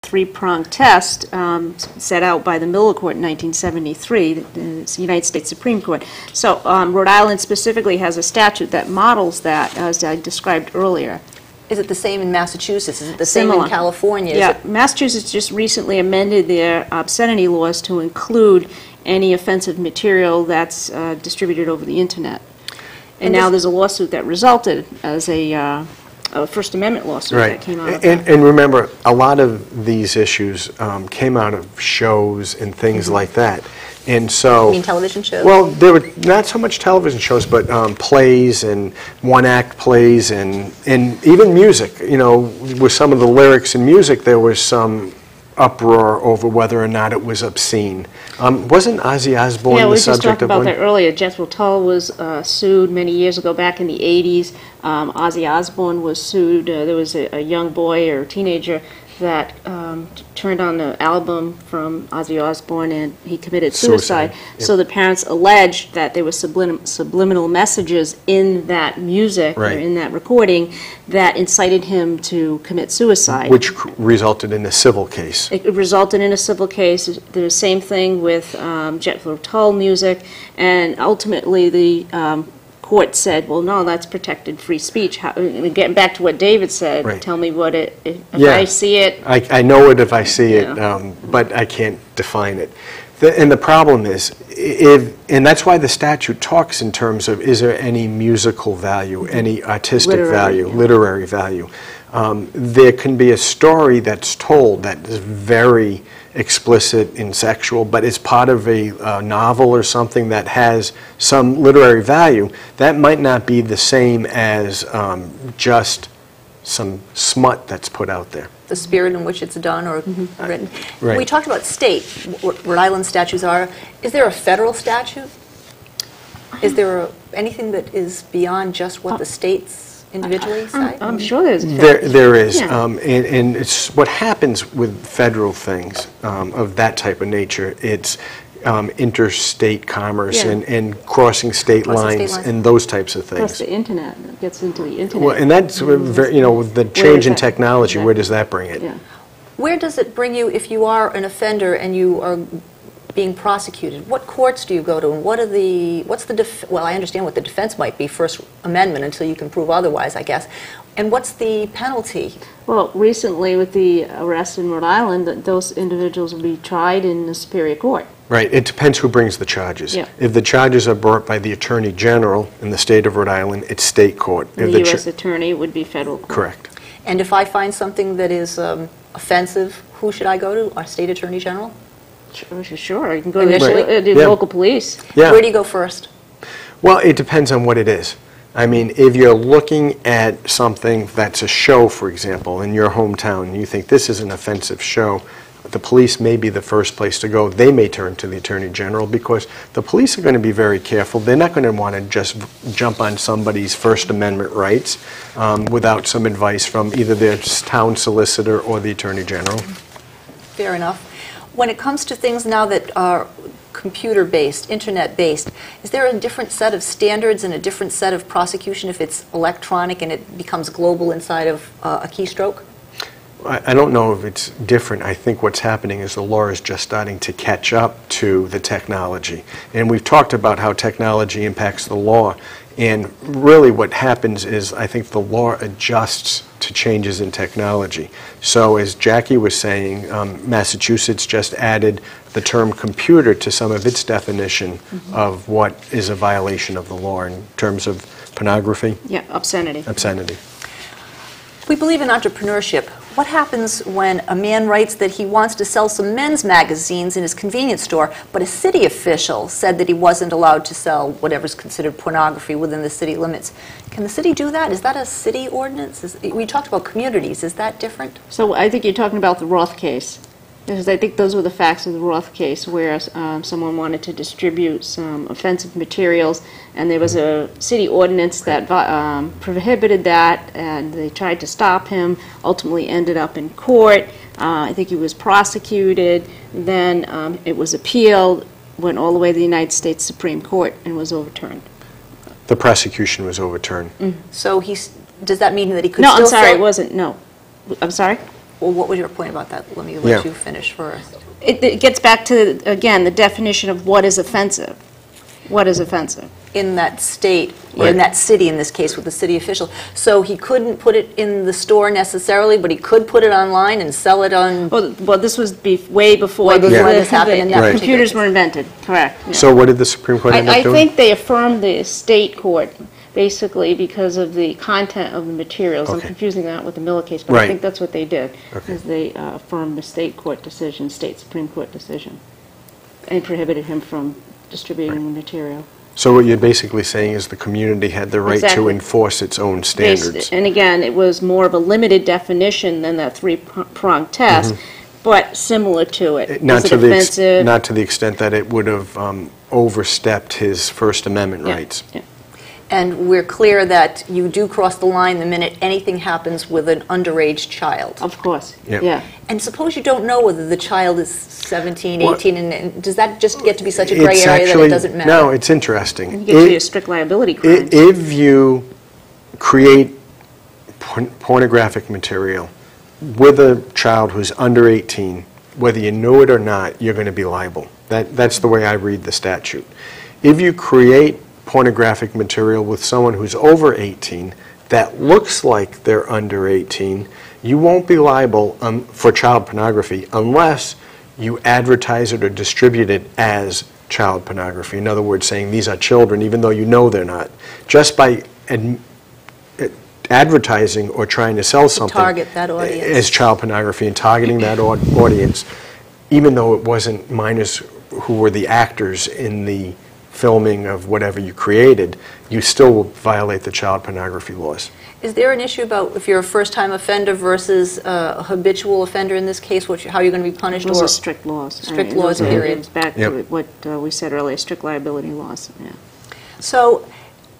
three-pronged test set out by the Miller Court in 1973, the United States Supreme Court. So Rhode Island specifically has a statute that models that, as I described earlier. Is it the same in Massachusetts? Is it the same in California? Yeah, Massachusetts just recently amended their obscenity laws to include any offensive material that's distributed over the Internet. And now there's a lawsuit that resulted as a First Amendment lawsuit that came out of that. And remember, a lot of these issues came out of shows and things like that. And so, you mean television shows? Well, there were not so much television shows, but plays and one-act plays and even music. You know, with some of the lyrics in music, there was some uproar over whether or not it was obscene. Wasn't Ozzy Osbourne the subject of one? Yeah, we just talked about that earlier. Jethro Tull was sued many years ago, back in the 80s. Ozzy Osbourne was sued. There was a young boy or teenager that turned on the album from Ozzy Osbourne and he committed suicide. Yep. So the parents alleged that there were subliminal messages in that music or in that recording that incited him to commit suicide. Which resulted in a civil case. It resulted in a civil case. The same thing with Jethro Tull music, and ultimately the court said, well, no, that's protected free speech. Getting back to what David said, tell me what it, if I see it. I know it if I see it, but I can't define it. And the problem is, and that's why the statute talks in terms of, is there any musical value, any artistic value, literary value. There can be a story that's told that is very explicit and sexual, but it's part of a novel or something that has some literary value. That might not be the same as just some smut that's put out there. The spirit in which it's done or written. We talked about state, what Rhode Island statutes are. Is there a federal statute? Is there anything that is beyond just what the states individually say? I'm sure there's a there is. And it's what happens with federal things of that type of nature. It's interstate commerce and crossing state lines and those types of things. Plus the Internet. It gets into the Internet. Well, and that's, you know, with the change in technology, where does that bring it? Yeah. Where does it bring you if you are an offender and you are being prosecuted? What courts do you go to, and what are the, well, I understand what the defense might be, First Amendment, until you can prove otherwise, I guess. And what's the penalty? Well, recently with the arrest in Rhode Island, those individuals will be tried in the Superior Court. Right. It depends who brings the charges. Yeah. If the charges are brought by the Attorney General in the state of Rhode Island, it's state court. And the U.S. Attorney would be federal court. Correct. And if I find something that is offensive, who should I go to? Our state Attorney General? Sure. You can go to the local police. Yeah. Where do you go first? Well, it depends on what it is. I mean, if you're looking at something that's a show, for example, in your hometown, and you think this is an offensive show, the police may be the first place to go. They may turn to the Attorney General because the police are going to be very careful. They're not going to want to just jump on somebody's First Amendment rights without some advice from either their town solicitor or the Attorney General. Fair enough. When it comes to things now that are computer-based, internet-based, is there a different set of standards and a different set of prosecution if it's electronic and it becomes global inside of a keystroke? I don't know if it's different. I think what's happening is the law is just starting to catch up to the technology. And we've talked about how technology impacts the law. And really what happens is I think the law adjusts to changes in technology. So as Jackie was saying, Massachusetts just added the term computer to some of its definition of what is a violation of the law in terms of pornography. Yeah, obscenity. Obscenity. We believe in entrepreneurship. What happens when a man writes that he wants to sell some men's magazines in his convenience store, but a city official said that he wasn't allowed to sell whatever's considered pornography within the city limits? Can the city do that? Is that a city ordinance? We talked about communities. Is that different? So I think you're talking about the Roth case. Because I think those were the facts of the Roth case, where someone wanted to distribute some offensive materials, and there was a city ordinance that prohibited that, and they tried to stop him, ultimately ended up in court. I think he was prosecuted, then it was appealed, went all the way to the United States Supreme Court, and was overturned. The prosecution was overturned. So does that mean that he could still sell? No, I'm sorry, it wasn't, no. I'm sorry? Well, what was your point about that? Let me let Yeah. you finish first. It gets back to, again, the definition of what is offensive. What is offensive? In that state, Right. in that city, in this case, with the city official. So he couldn't put it in the store necessarily, but he could put it online and sell it on... Well, this was way before Way before this happened in that Right. computers particular were invented, correct. yeah. So what did the Supreme Court end up I doing? think they affirmed the state court, basically because of the content of the materials. I'm Okay. confusing that with the Miller case, but I Right. think that's what they did, Okay. is they affirmed the state court decision, state Supreme Court decision, and prohibited him from distributing the material. So what you're basically saying is the community had the right to Exactly. enforce its own standards. And again, it was more of a limited definition than that three-pronged test, but similar to it. Not Is to it the offensive? not to the extent that it would have overstepped his First Amendment Yeah, rights. yeah. And we're clear that you do cross the line the minute anything happens with an underage child. Of course, Yep. yeah. And suppose you don't know whether the child is 17, Well, 18, and does that just get to be such a gray It's area that actually- it doesn't matter? No, it's interesting. You get to be a strict liability crime. If you create pornographic material with a child who's under 18, whether you know it or not, you're going to be liable. That's the way I read the statute. If you create pornographic material with someone who's over 18 that looks like they're under 18, you won't be liable for child pornography unless you advertise it or distribute it as child pornography. In other words, saying these are children even though you know they're not. Just by advertising or trying to sell something target that audience. as child pornography and targeting that audience, even though it wasn't minors who were the actors in the filming of whatever you created, you still will violate the child pornography laws. Is there an issue about if you're a first-time offender versus a habitual offender in this case, how you're going to be punished? Those or are strict laws. Strict Those laws, are- period. It's back Yep. to what we said earlier, strict liability laws, yeah. So,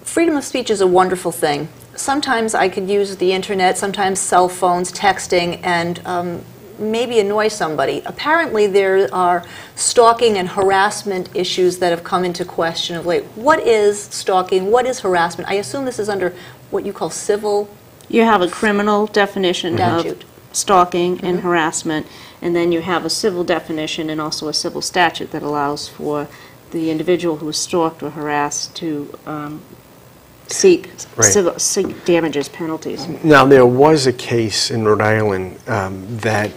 freedom of speech is a wonderful thing. Sometimes I could use the internet, sometimes cell phones, texting, and maybe annoy somebody. Apparently there are stalking and harassment issues that have come into question of late. What is stalking? What is harassment? I assume this is under what you call civil. You have a criminal definition of Statute. stalking and harassment, and then you have a civil definition and also a civil statute that allows for the individual who is stalked or harassed to seek Right. seek damages, penalties. Now, there was a case in Rhode Island that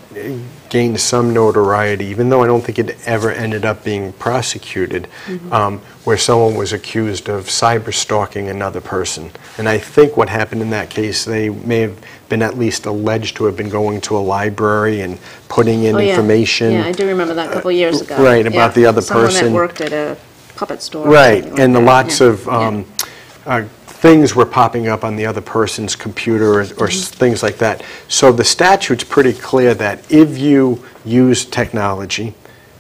gained some notoriety, even though I don't think it ever ended up being prosecuted, where someone was accused of cyber stalking another person. And I think what happened in that case, they may have been at least alleged to have been going to a library and putting in Oh, yeah. information. Yeah, I do remember that a couple of years ago. right, about the other Someone person. that worked at a puppet store. or Right, something like and that. lots Yeah. of things were popping up on the other person's computer or things like that. So the statute's pretty clear that if you use technology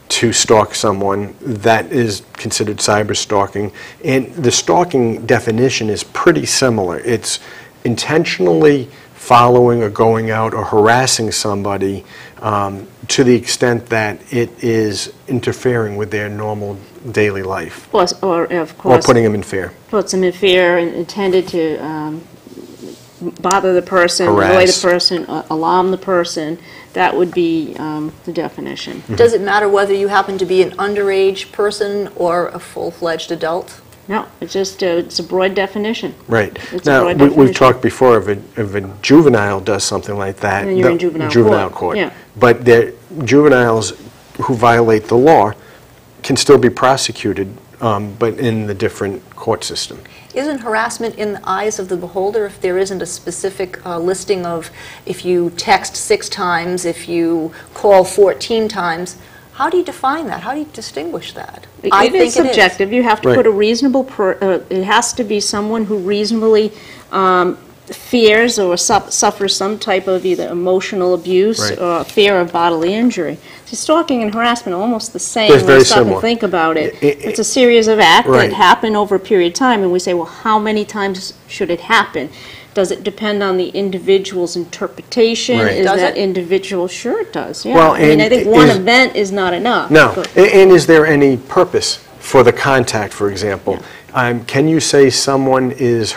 to stalk someone, that is considered cyber stalking. And the stalking definition is pretty similar. It's intentionally following or going out or harassing somebody to the extent that it is interfering with their normal daily life, Or, of or course, putting them in fear. puts them in fear and intended to bother the person, annoy the Harass. person, alarm the person. That would be the definition. Does it matter whether you happen to be an underage person or a full-fledged adult? No, it's just it's a broad definition. Right. It's a Now, broad we've definition. talked before, if a juvenile does something like that. Then you're in juvenile court, yeah. But juveniles who violate the law can still be prosecuted, but in the different court system. Isn't harassment in the eyes of the beholder if there isn't a specific listing of if you text 6 times, if you call 14 times? How do you define that? How do you distinguish that? It is subjective. You have to Right. put a reasonable, it has to be someone who reasonably fears or suffers some type of either emotional abuse Right. or fear of bodily injury. See, stalking and harassment are almost the same They're when very you stop similar. and think about it. It- It's a series of acts Right. that happen over a period of time, and we say, well, how many times should it happen? Does it depend on the individual's interpretation? Right. Is Does that it? individual? Sure it does, yeah. Well, I mean, and I think one is- event is not enough. No. but- And is there any purpose for the contact, for example? Can you say someone is